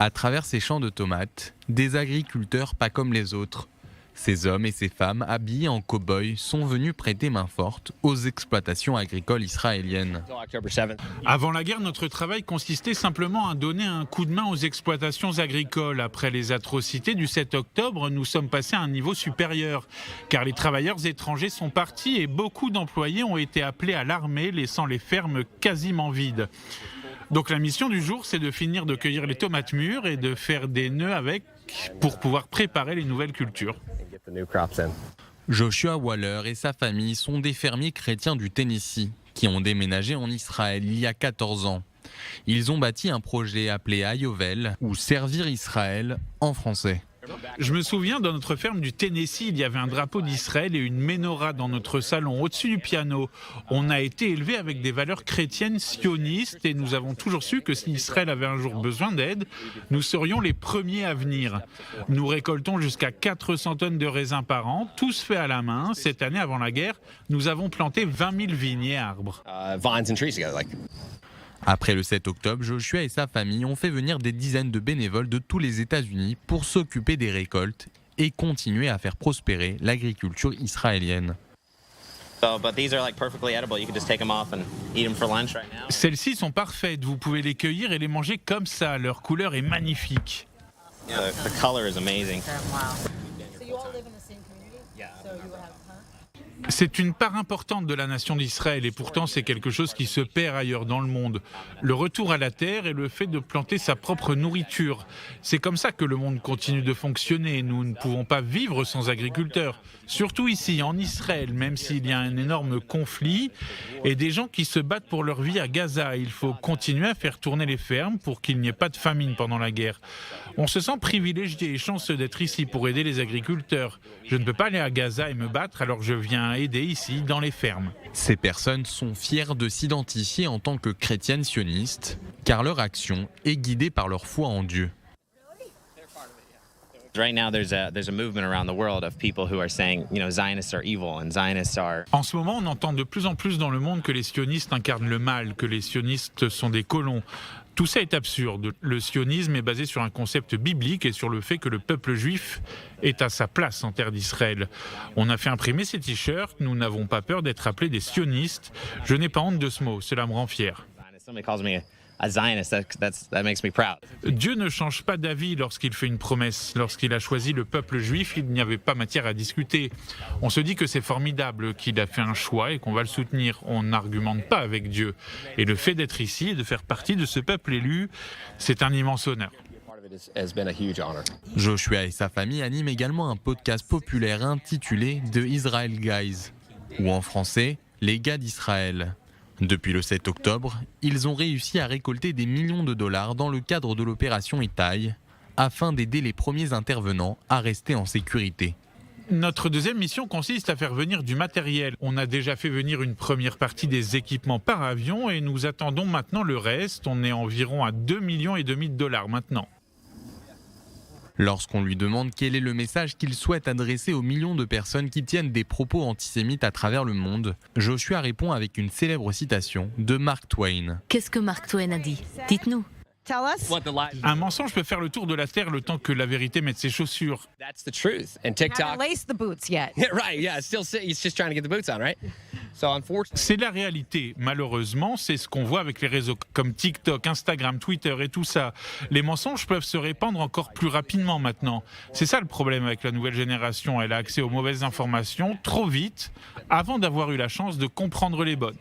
À travers ces champs de tomates, des agriculteurs pas comme les autres. Ces hommes et ces femmes habillés en cow-boys sont venus prêter main forte aux exploitations agricoles israéliennes. Avant la guerre, notre travail consistait simplement à donner un coup de main aux exploitations agricoles. Après les atrocités du 7 octobre, nous sommes passés à un niveau supérieur, car les travailleurs étrangers sont partis et beaucoup d'employés ont été appelés à l'armée, laissant les fermes quasiment vides. Donc la mission du jour, c'est de finir de cueillir les tomates mûres et de faire des nœuds avec pour pouvoir préparer les nouvelles cultures. Joshua Waller et sa famille sont des fermiers chrétiens du Tennessee qui ont déménagé en Israël il y a 14 ans. Ils ont bâti un projet appelé Ayovel, ou Servir Israël en français. Je me souviens, dans notre ferme du Tennessee, il y avait un drapeau d'Israël et une menorah dans notre salon, au-dessus du piano. On a été élevé avec des valeurs chrétiennes sionistes et nous avons toujours su que si Israël avait un jour besoin d'aide, nous serions les premiers à venir. Nous récoltons jusqu'à 400 tonnes de raisins par an, tous faits à la main. Cette année, avant la guerre, nous avons planté 20 000 vignes et arbres. Après le 7 octobre, Joshua et sa famille ont fait venir des dizaines de bénévoles de tous les États-Unis pour s'occuper des récoltes et continuer à faire prospérer l'agriculture israélienne. Celles-ci sont parfaites, vous pouvez les cueillir et les manger comme ça, leur couleur est magnifique. C'est une part importante de la nation d'Israël et pourtant c'est quelque chose qui se perd ailleurs dans le monde. Le retour à la terre et le fait de planter sa propre nourriture. C'est comme ça que le monde continue de fonctionner. Nous ne pouvons pas vivre sans agriculteurs. Surtout ici, en Israël, même s'il y a un énorme conflit et des gens qui se battent pour leur vie à Gaza. Il faut continuer à faire tourner les fermes pour qu'il n'y ait pas de famine pendant la guerre. On se sent privilégié et chanceux d'être ici pour aider les agriculteurs. Je ne peux pas aller à Gaza et me battre, alors je viens aider ici, dans les fermes. Ces personnes sont fières de s'identifier en tant que chrétiennes cionistes, car leur action est guidée par leur foi en Dieu. Right now, there's a movement around the world of people who are saying, Zionists are evil and Zionists are. En ce moment, on entend de plus en plus dans le monde que les sionistes incarnent le mal, que les sionistes sont des colons. Tout ça est absurde. Le sionisme est basé sur un concept biblique et sur le fait que le peuple juif est à sa place en terre d'Israël. On a fait imprimer ces t-shirts, nous n'avons pas peur d'être appelés des sionistes. Je n'ai pas honte de ce mot, cela me rend fier. Somebody calls me a Zionist, that makes me proud. Dieu ne change pas d'avis lorsqu'il fait une promesse. Lorsqu'il a choisi le peuple juif, il n'y avait pas matière à discuter. On se dit que c'est formidable, qu'il a fait un choix et qu'on va le soutenir. On n'argumente pas avec Dieu. Et le fait d'être ici et de faire partie de ce peuple élu, c'est un immense honneur. Joshua et sa famille animent également un podcast populaire intitulé The Israel Guys, ou en français, Les gars d'Israël. Depuis le 7 octobre, ils ont réussi à récolter des millions de dollars dans le cadre de l'opération Itaï, afin d'aider les premiers intervenants à rester en sécurité. Notre deuxième mission consiste à faire venir du matériel. On a déjà fait venir une première partie des équipements par avion et nous attendons maintenant le reste. On est environ à 2,5 millions de dollars maintenant. Lorsqu'on lui demande quel est le message qu'il souhaite adresser aux millions de personnes qui tiennent des propos antisémites à travers le monde, Joshua répond avec une célèbre citation de Mark Twain. Qu'est-ce que Mark Twain a dit? Dites-nous. Un mensonge peut faire le tour de la terre le temps que la vérité mette ses chaussures. That's the truth. And TikTok. Haven't laced the boots yet. Right, yeah, he's just trying to get the boots on, right? So unfortunately. C'est la réalité. Malheureusement, c'est ce qu'on voit avec les réseaux comme TikTok, Instagram, Twitter et tout ça. Les mensonges peuvent se répandre encore plus rapidement maintenant. C'est ça le problème avec la nouvelle génération. Elle a accès aux mauvaises informations trop vite avant d'avoir eu la chance de comprendre les bonnes.